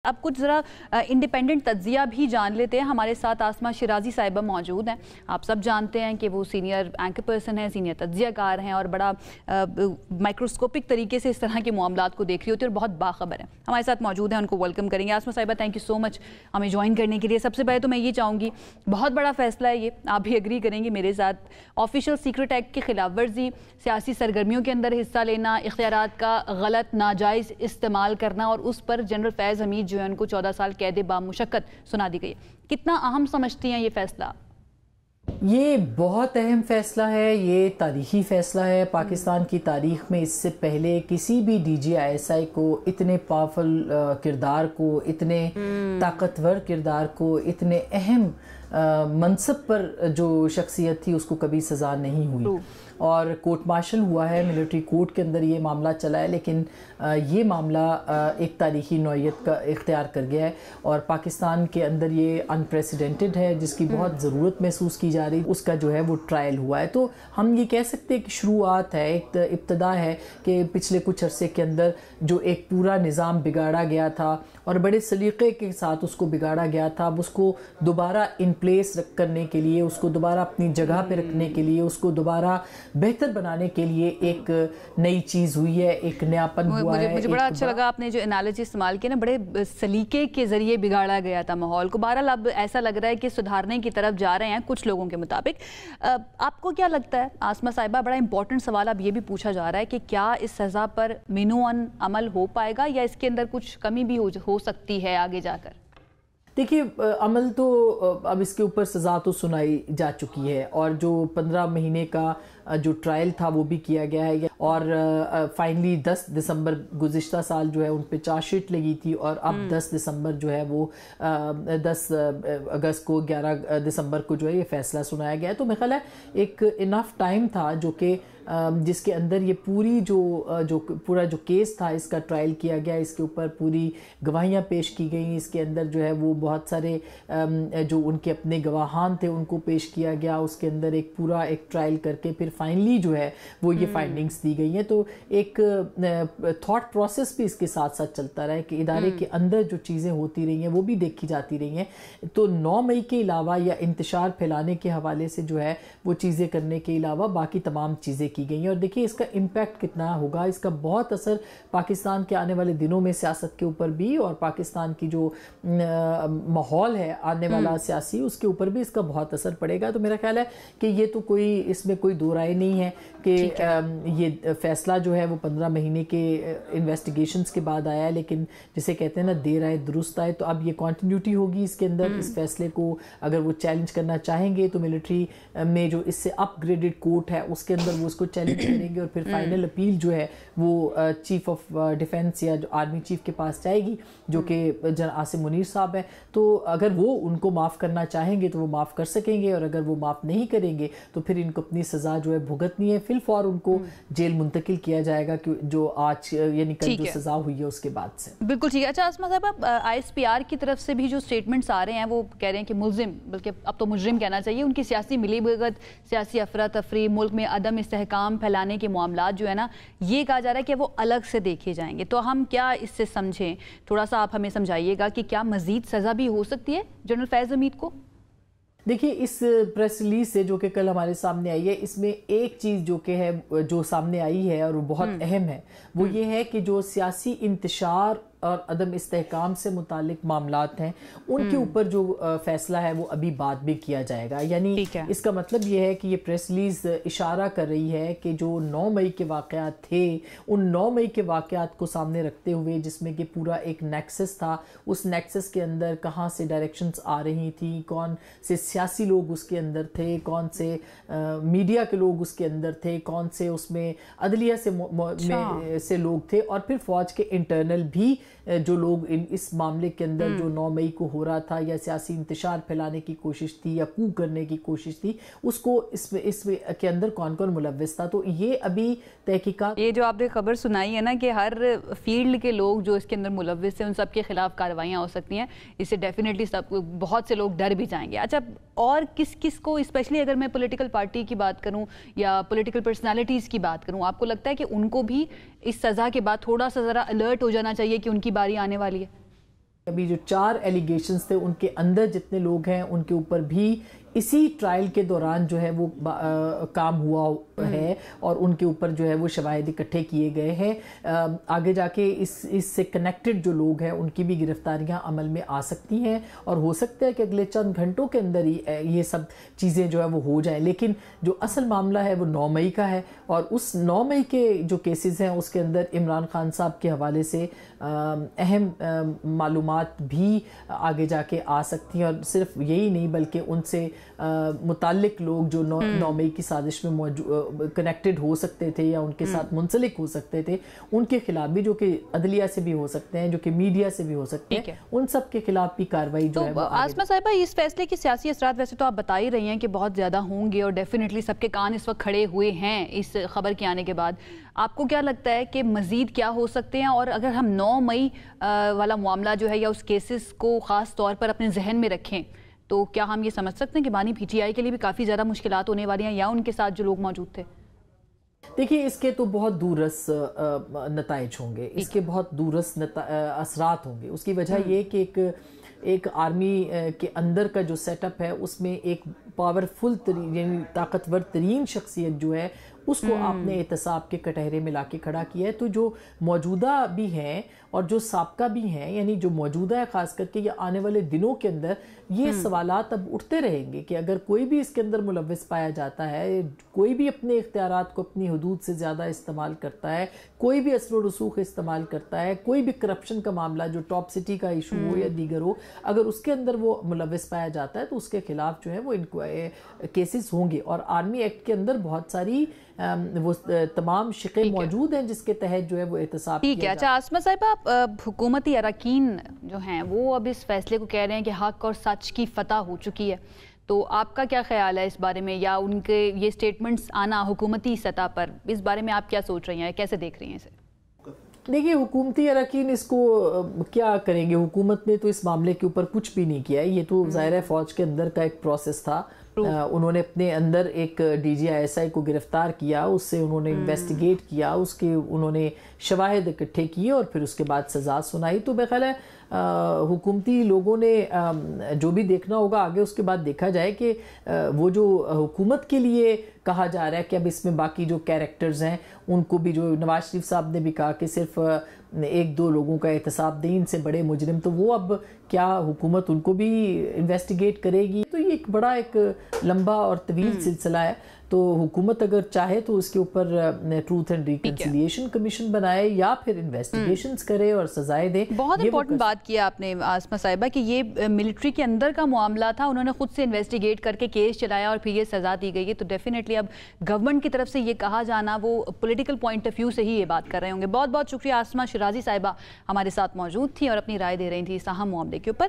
اب کچھ ذرا انڈیپینڈنٹ تجزیہ بھی جان لیتے ہیں. ہمارے ساتھ آسمہ شیرازی صاحبہ موجود ہیں. آپ سب جانتے ہیں کہ وہ سینئر اینکر پرسن ہیں, سینئر تجزیہ کار ہیں اور بڑا مائکروسکوپک طریقے سے اس طرح کے معاملات کو دیکھ رہی ہوتی ہے اور بہت باخبر ہیں. ہمارے ساتھ موجود ہیں, ان کو ویلکم کریں گے. آسمہ صاحبہ تھینک یو سو مچ ہمیں جوائن کرنے کے لیے. سب سے پہلے تو میں یہ چاہوں گی, بہت بڑا فیصلہ ہے یہ, آپ بھی ایگری کریں گے میرے ساتھ. آفیشیل سیکرٹ ایکٹ کی خلاف ورزی, سیاسی سرگرمیوں کے اندر حصہ لینا, اختیارات کا غلط ناجائز استعمال کرنا, اور اس پر جنرل فیض حمید جو ہے ان کو 14 سال قید بامشقت سنا دی گئی. کتنا اہم سمجھتی ہیں یہ فیصلہ؟ یہ بہت اہم فیصلہ ہے, یہ تاریخی فیصلہ ہے. پاکستان کی تاریخ میں اس سے پہلے کسی بھی D G I S I کو اتنے پاورفل کردار کو, اتنے طاقتور کردار کو, اتنے اہم منصب پر جو شخصیت تھی اس کو کبھی سزا نہیں ہوئی. اور کورٹ مارشل ہوا ہے, ملٹری کورٹ کے اندر یہ معاملہ چلا ہے, لیکن یہ معاملہ ایک تاریخی نوعیت کا اختیار کر گیا ہے اور پاکستان کے اندر یہ انپریسیڈنٹڈ ہے, جس کی بہت ضرورت محسوس کی جا رہی. اس کا جو ہے وہ ٹرائل ہوا ہے. تو ہم یہ کہہ سکتے ہیں کہ شروعات ہے, ایک ابتدا ہے کہ پچھلے کچھ عرصے کے اندر جو ایک پورا نظام بگاڑا گیا تھا اور بڑے سلیقے کے ساتھ اس کو بگاڑا گیا تھا, اب اس کو دوبارہ ان پلیس کرنے کے لیے, اس کو دوبارہ اپنی جگہ پہ رکھنے کے لیے, اس کو دوبارہ بہتر بنانے کے لیے ایک نئی چیز ہوئی ہے, ایک نیا پن ہوا ہے. مجھے بڑا اچھا لگا آپ نے جو انالوجی استعمال کی نا, بڑے سلیقے کے ذریعے بگاڑا گیا تھا ماحول کو. بہرحال اب ایسا لگ رہا ہے کہ سدھارنے کی طرف جا رہے ہیں کچھ لوگوں کے مطابق. آپ کو کیا لگتا ہے آسمہ صاحبہ, بڑا امپورٹنٹ سوال اب یہ بھی پوچھا جا رہا ہے کہ کیا اس سزا پر مینوان عمل ہو پائے گا یا اس کے اندر کچھ کمی بھی ہو سکتی ہے آگے جا کر؟ دیکھیے, عمل تو اب اس کے اوپر سزا تو سنائی جا چکی ہے اور جو 15 مہینے کا جو ٹرائل تھا وہ بھی کیا گیا ہے, اور فائنلی 10 دسمبر گزشتہ سال جو ہے ان پہ چارج شیٹ لگی تھی, اور اب 10 دسمبر جو ہے وہ 10 اگست کو 11 دسمبر کو جو ہے یہ فیصلہ سنایا گیا ہے. تو میرا خیال ہے ایک انف ٹائم تھا جو کہ جس کے اندر یہ پوری پورا جو کیس تھا اس کا ٹرائل کیا گیا, اس کے اوپر پوری گواہیاں پیش کی گئیں, اس کے اندر جو ہے وہ بہت سارے جو ان کے اپنے گواہان تھے ان کو پیش کیا گیا, اس کے اندر ایک پورا ایک ٹرائل کر کے پھر فائنلی جو ہے وہ یہ فائنڈنگز دی گئی ہیں. تو ایک تھاٹ پروسیس بھی اس کے ساتھ ساتھ چلتا رہا ہے کہ ادارے کے اندر جو چیزیں ہوتی رہی ہیں وہ بھی دیکھی جاتی رہی ہیں. تو 9 مئی کے علاوہ یا انتشار پھیلانے کے حوالے سے جو ہے وہ چیزیں کرنے کے علاوہ باقی تمام چیزیں کی گئی ہیں. اور دیکھیے اس کا امپیکٹ کتنا ہوگا, اس کا بہت اثر پاکستان کے آنے والے دنوں میں سیاست کے اوپر بھی, اور پاکستان کی جو ماحول ہے آنے والا سیاسی اس کے اوپر بھی اس کا بہت اثر پڑے گا. تو میرا خیال ہے کہ یہ تو اس میں کوئی دو رائے نہیں ہے کہ یہ فیصلہ جو ہے وہ 15 مہینے کے انویسٹیگیشنز کے بعد آیا ہے, لیکن جسے کہتے ہیں نا دیر آئے درست آئے. تو اب یہ کنٹینیوٹی ہوگی اس کے اندر. اس فیصلے کو اگر وہ چیلنج کرنا چاہیں گے تو ملٹری میں جو اس سے اپ گریڈڈ کورٹ ہے اس کے اندر وہ اس کو چیلنج کریں گے, اور پھر فائنل اپیل جو ہے وہ چیف آف ڈیفنس یا جو آرمی چیف کے پاس جائے گی, جو کہ جنرل عاصم منیر صاحب ہیں. تو اگر وہ ان کو معاف کرنا چاہیں گے تو وہ معاف کر سکیں گے, اور اگر وہ معاف نہیں کریں گے تو پھر ان کو اپنی سزا جو ہے بھگتنی ہے. فی الفور ان کو جیل منتقل کیا جائے گا جو آج یعنی کل جو سزا ہوئی ہے اس کے بعد سے. بالکل ٹھیک ہے. اچھا آسمہ صاحب, آئی ایس پی آر کی طرف سے بھی جو سٹیٹمنٹس آ رہے ہیں وہ کہہ رہے ہیں کہ ملزم, بلکہ اب تو مجرم کہنا چاہیے, ان کی سیاسی ملی بھگت, سیاسی افراتفری, ملک میں عدم استحکام پھیلانے کے معاملات جو ہے نا, یہ کہا جا رہا ہے کہ وہ الگ سے دیکھے جائیں گے. تو ہم کیا اس سے سمجھیں, تھوڑا سا آپ ہمیں سمجھائیے گا کہ کیا مزید سزا بھی ہو سکتی ہے جنرل فیض حمید کو؟ دیکھیے اس پریس ریلیز سے جو کہ کل ہمارے سامنے آئی ہے, اس میں ایک چیز جو کہ ہے جو سامنے آئی ہے اور وہ بہت اہم ہے, وہ یہ ہے کہ جو سیاسی انتشار اور عدم استحکام سے متعلق معاملات ہیں ان کے اوپر جو فیصلہ ہے وہ ابھی بعد میں کیا جائے گا. یعنی اس کا مطلب یہ ہے کہ یہ پریس ریلیز اشارہ کر رہی ہے کہ جو 9 مئی کے واقعات تھے, ان 9 مئی کے واقعات کو سامنے رکھتے ہوئے, جس میں کہ پورا ایک نیکسس تھا, اس نیکسس کے اندر کہاں سے ڈائریکشنز آ رہی تھیں, کون سے سیاسی لوگ اس کے اندر تھے, کون سے میڈیا کے لوگ اس کے اندر تھے, کون سے اس میں عدلیہ سے لوگ تھے, اور پھر فوج کے انٹرنل بھی جو لوگ اس معاملے کے اندر جو 9 مئی کو ہو رہا تھا یا سیاسی انتشار پھیلانے کی کوشش تھی یا کو کرنے کی کوشش تھی, اس کو اس کے اندر کون کون ملوث تھا. تو یہ ابھی تحقیقات, یہ جو آپ نے خبر سنائی ہے نا کہ ہر فیلڈ کے لوگ جو اس کے اندر ملوث ہیں ان سب کے خلاف کارروائیاں ہو سکتی ہیں, اس سے ڈیفینیٹلی بہت سے لوگ ڈر بھی جائیں گے. اچھا, اور کس کو, اسپیشلی اگر میں پولیٹیکل پارٹی کی بات کروں یا پولیٹیکل پرسنالٹیز کی بات کروں, آپ کو لگتا ہے کہ ان کو بھی اس سزا کے بعد تھوڑا سا ذرا الرٹ ہو جانا چاہیے کہ ان کی باری آنے والی ہے؟ ابھی جو 4 ایلیگیشنز تھے ان کے اندر جتنے لوگ ہیں ان کے اوپر بھی اسی ٹرائل کے دوران جو ہے وہ کام ہوا ہے اور ان کے اوپر جو ہے وہ شواہد اکٹھے کیے گئے ہیں. آگے جا کے اس سے کنیکٹڈ جو لوگ ہیں ان کی بھی گرفتاریاں عمل میں آ سکتی ہیں اور ہو سکتا ہے کہ اگلے چند گھنٹوں کے اندر ہی یہ سب چیزیں جو ہے وہ ہو جائیں. لیکن جو اصل معاملہ ہے وہ 9 مئی کا ہے اور اس 9 مئی کے جو کیسز ہیں اس کے اندر عمران خان صاحب کے حوالے سے اہم معلومات بھی آگے جا کے آ سکتی ہیں اور صرف یہی نہیں بلکہ ان سے متعلق لوگ جو 9 مئی کی سازش میں کنیکٹڈ ہو سکتے تھے یا ان کے ساتھ منسلک ہو سکتے تھے ان کے خلاف بھی جو کہ عدلیہ سے بھی ہو سکتے ہیں جو کہ میڈیا سے بھی ہو سکتے ہیں ان سب کے خلاف بھی کارروائی جو ہے. آسمہ صاحبہ اس فیصلے کے سیاسی اثرات ویسے تو آپ بتا ہی رہی ہیں کہ بہت زیادہ ہوں گے اور ڈیفینیٹلی سب کے کان اس وقت کھڑے ہوئے ہیں اس خبر کے آنے کے بعد. آپ کو کیا لگتا ہے کہ مزید کیا ہو سکتے ہیں اور اگر ہم 9 مئی والا معاملہ جو ہے یا اس کیسز کو خاص طور پر اپنے ذہن میں رکھیں تو کیا ہم یہ سمجھ سکتے ہیں کہ بانی پی ٹی آئی کے لیے بھی کافی زیادہ مشکلات ہونے والی ہیں یا ان کے ساتھ جو لوگ موجود تھے؟ دیکھیے اس کے تو بہت دورس نتائج ہوں گے, اس کے بہت دورس اثرات ہوں گے. اس کی وجہ یہ کہ ایک آرمی کے اندر کا جو سیٹ اپ ہے اس میں ایک پاورفل ترین یعنی طاقتور ترین شخصیت جو ہے اس کو آپ نے احتساب کے کٹہرے میں لا کے کھڑا کیا ہے. تو جو موجودہ بھی ہیں اور جو سابقہ بھی ہیں یعنی جو موجودہ ہے خاص کر کے یہ آنے والے دنوں کے اندر یہ سوالات اب اٹھتے رہیں گے کہ اگر کوئی بھی اس کے اندر ملوث پایا جاتا ہے, کوئی بھی اپنے اختیارات کو اپنی حدود سے زیادہ استعمال کرتا ہے, کوئی بھی اثر و رسوخ استعمال کرتا ہے, کوئی بھی کرپشن کا معاملہ جو ٹاپ سٹی کا ایشو ہو یا دیگر ہو, اگر اس کے اندر وہ ملوث پایا جاتا ہے تو اس کے خلاف جو ہے وہ کیسز ہوں گے. اور آرمی ایکٹ کے اندر بہت ساری وہ تمام شقیں موجود ہیں جس کے تحت جو ہے وہ احتساب کیا جاتا ہے. اچھا آسمہ صاحبہ, حکومتی اراکین جو ہیں وہ اب اس فیصلے کو کہہ رہے ہیں کہ حق اور سچ کی فتح ہو چکی ہے, تو آپ کا کیا خیال ہے اس بارے میں یا ان کے یہ سٹیٹمنٹس آنا حکومتی سطح پر, اس بارے میں آپ کیا سوچ رہی ہیں, کیسے دیکھ رہی ہیں اسے؟ دیکھیے حکومتی اراکین اس کو کیا کریں گے, حکومت نے تو اس معاملے کے اوپر کچھ بھی نہیں کیا ہے. یہ تو ظاہر فوج کے اندر کا ایک پروسیس تھا. انہوں نے اپنے اندر ایک D G I S I کو گرفتار کیا, اس سے انہوں نے انویسٹیگیٹ کیا, اس کے انہوں نے شواہد اکٹھے کیے اور پھر اس کے بعد سزا سنائی. تو میرا خیال ہے حکومتی لوگوں نے جو بھی دیکھنا ہوگا آگے اس کے بعد دیکھا جائے کہ وہ جو حکومت کے لیے کہا جا رہا ہے کہ اب اس میں باقی جو کیریکٹرز ہیں ان کو بھی, جو نواز شریف صاحب نے بھی کہا کہ صرف 1-2 لوگوں کا احتساب دیں ان سے بڑے مجرم, تو وہ اب کیا حکومت ان کو بھی انویسٹیگیٹ کرے گی؟ تو یہ ایک بڑا ایک لمبا اور طویل سلسلہ ہے. تو حکومت اگر چاہے تو اس کے اوپر ٹروتھ اینڈ ریکنسیلیشن کمیشن بنائے یا پھر انویسٹیگیشنز کرے اور سزائیں دے. بہت امپورٹنٹ بات کیا آپ نے آسمہ صاحبہ کہ یہ ملٹری کے اندر کا معاملہ تھا, انہوں نے خود سے انویسٹیگیٹ کر کے کیس چلایا اور پھر یہ سزا دی گئی ہے. تو ڈیفینیٹلی اب گورنمنٹ کی طرف سے یہ کہا جانا وہ پولیٹیکل پوائنٹ آف ویو سے ہی یہ بات کر رہے ہوں گے. بہت بہت شکریہ آسمہ شیرازی صاحبہ ہمارے ساتھ موجود تھیں اور اپنی رائے دے رہی تھی اس اہم معاملے کے اوپر.